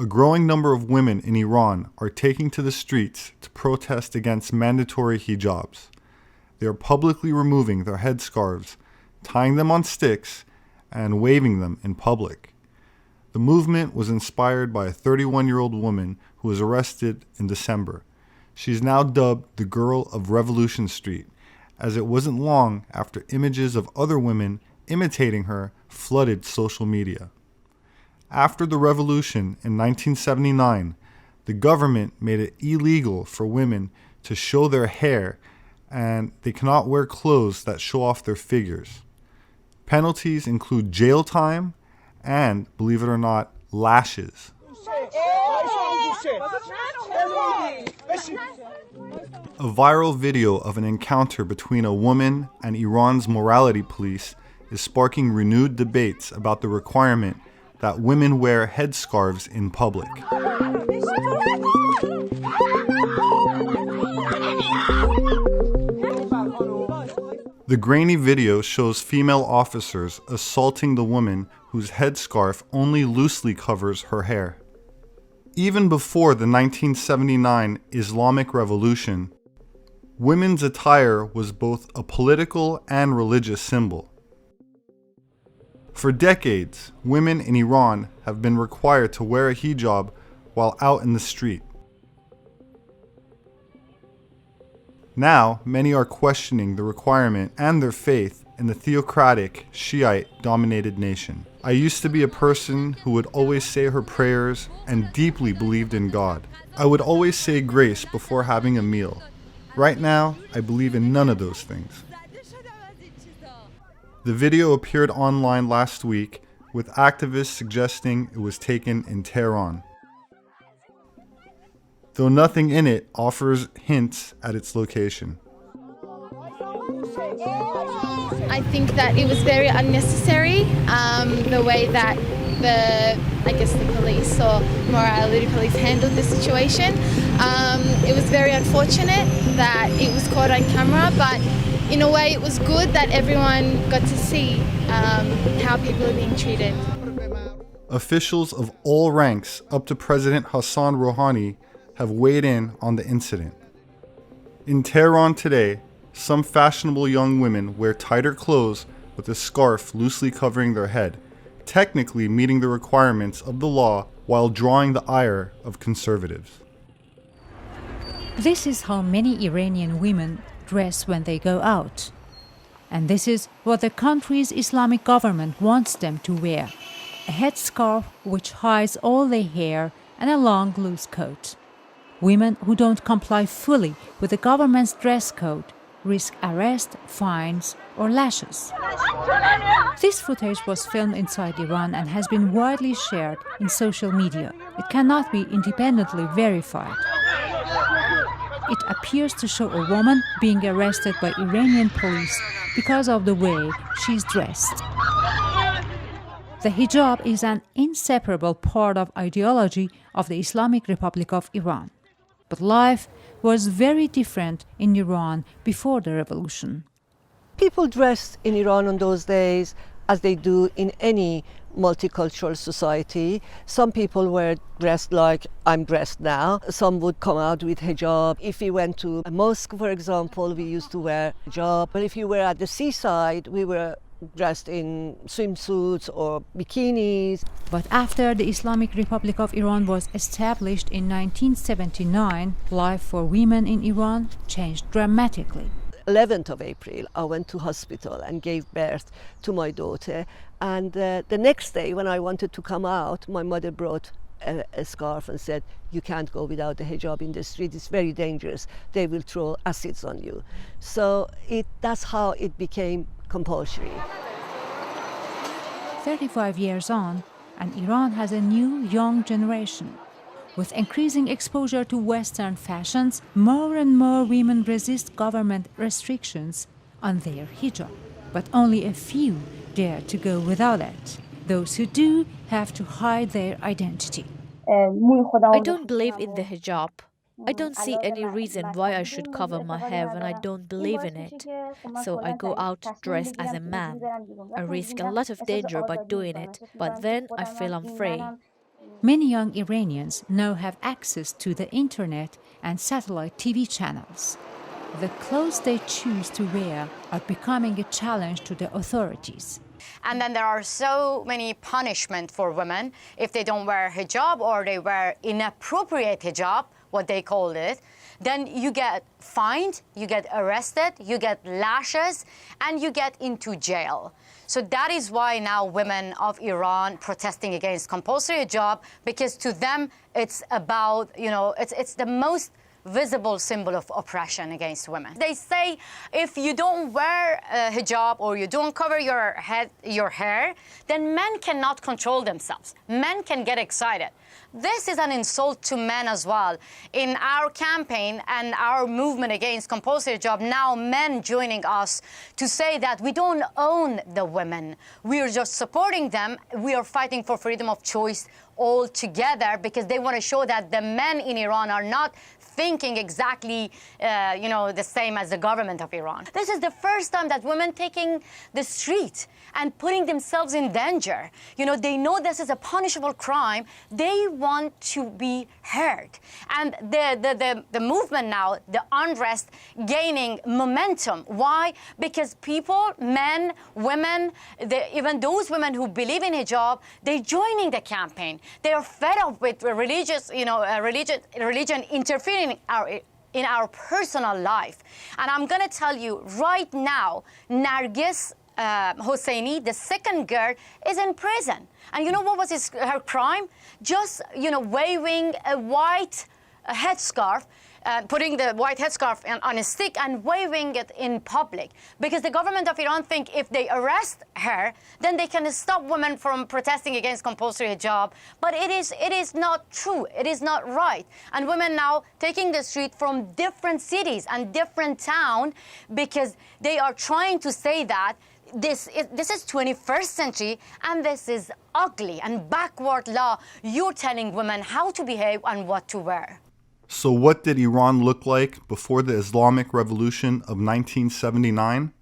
A growing number of women in Iran are taking to the streets to protest against mandatory hijabs. They are publicly removing their headscarves, tying them on sticks, and waving them in public. The movement was inspired by a 31-year-old woman who was arrested in December. She is now dubbed the Girl of Revolution Street, as it wasn't long after images of other women imitating her flooded social media. After the revolution in 1979, the government made it illegal for women to show their hair, and they cannot wear clothes that show off their figures. Penalties include jail time and, believe it or not, lashes. A viral video of an encounter between a woman and Iran's morality police is sparking renewed debates about the requirement that women wear headscarves in public. The grainy video shows female officers assaulting the woman whose headscarf only loosely covers her hair. Even before the 1979 Islamic Revolution, women's attire was both a political and religious symbol. For decades, women in Iran have been required to wear a hijab while out in the street. Now, many are questioning the requirement and their faith in the theocratic, Shiite-dominated nation. I used to be a person who would always say her prayers and deeply believed in God. I would always say grace before having a meal. Right now, I believe in none of those things. The video appeared online last week, with activists suggesting it was taken in Tehran, though nothing in it offers hints at its location. I think that it was very unnecessary, the way that the police or morality police handled the situation. It was very unfortunate that it was caught on camera, but in a way it was good that everyone got to see how people are being treated. Officials of all ranks up to President Hassan Rouhani have weighed in on the incident. In Tehran today, some fashionable young women wear tighter clothes with a scarf loosely covering their head, technically meeting the requirements of the law while drawing the ire of conservatives. This is how many Iranian women dress when they go out. And this is what the country's Islamic government wants them to wear: a headscarf which hides all their hair and a long loose coat. Women who don't comply fully with the government's dress code risk arrest, fines, or lashes. This footage was filmed inside Iran and has been widely shared in social media. It cannot be independently verified. It appears to show a woman being arrested by Iranian police because of the way she's dressed. The hijab is an inseparable part of ideology of the Islamic Republic of Iran. But life was very different in Iran before the revolution. People dressed in Iran on those days as they do in any multicultural society. Some people were dressed like I'm dressed now. Some would come out with hijab. If we went to a mosque, for example, we used to wear hijab. But if you were at the seaside, we were dressed in swimsuits or bikinis. But after the Islamic Republic of Iran was established in 1979, life for women in Iran changed dramatically. 11th of April, I went to hospital and gave birth to my daughter. And the next day, when I wanted to come out, my mother brought a scarf and said, "You can't go without a hijab in the street. It's very dangerous. They will throw acids on you." So that's how it became compulsory. 35 years on, and Iran has a new young generation. With increasing exposure to Western fashions, more and more women resist government restrictions on their hijab. But only a few dare to go without it. Those who do have to hide their identity. I don't believe in the hijab. I don't see any reason why I should cover my hair when I don't believe in it. So I go out dressed as a man. I risk a lot of danger by doing it, but then I feel I'm free. Many young Iranians now have access to the internet and satellite TV channels. The clothes they choose to wear are becoming a challenge to the authorities. And then there are so many punishments for women if they don't wear hijab or they wear inappropriate hijab, what they call it. Then you get fined, you get arrested, you get lashes, and you get into jail. So that is why now women of Iran protesting against compulsory hijab, because to them it's about, it's the most visible symbol of oppression against women. They say if you don't wear a hijab or you don't cover your hair, then men cannot control themselves. Men can get excited. This is an insult to men as well. In our campaign and our movement against compulsory hijab, now men joining us to say that we don't own the women. We are just supporting them. We are fighting for freedom of choice all together because they want to show that the men in Iran are not thinking exactly, the same as the government of Iran. This is the first time that women taking the street and putting themselves in danger. They know this is a punishable crime. They want to be heard. And the movement now, the unrest, gaining momentum. Why? Because people, men, women, even those women who believe in hijab, they're joining the campaign. They are fed up with religion interfering in our personal life. And I'm going to tell you right now, Nargis Hosseini, the second girl, is in prison. And you know what was her crime? Just, waving a white headscarf, putting the white headscarf on a stick and waving it in public. Because the government of Iran think if they arrest her, then they can stop women from protesting against compulsory hijab. But it is not true. It is not right. And women now taking the street from different cities and different towns because they are trying to say that this is 21st century and this is ugly and backward law. You're telling women how to behave and what to wear. So what did Iran look like before the Islamic Revolution of 1979?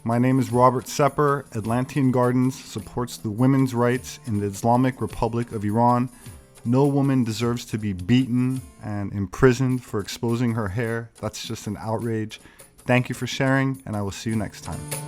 My name is Robert Sepehr. Atlantean Gardens supports the women's rights in the Islamic Republic of Iran. No woman deserves to be beaten and imprisoned for exposing her hair. That's just an outrage. Thank you for sharing, and I will see you next time.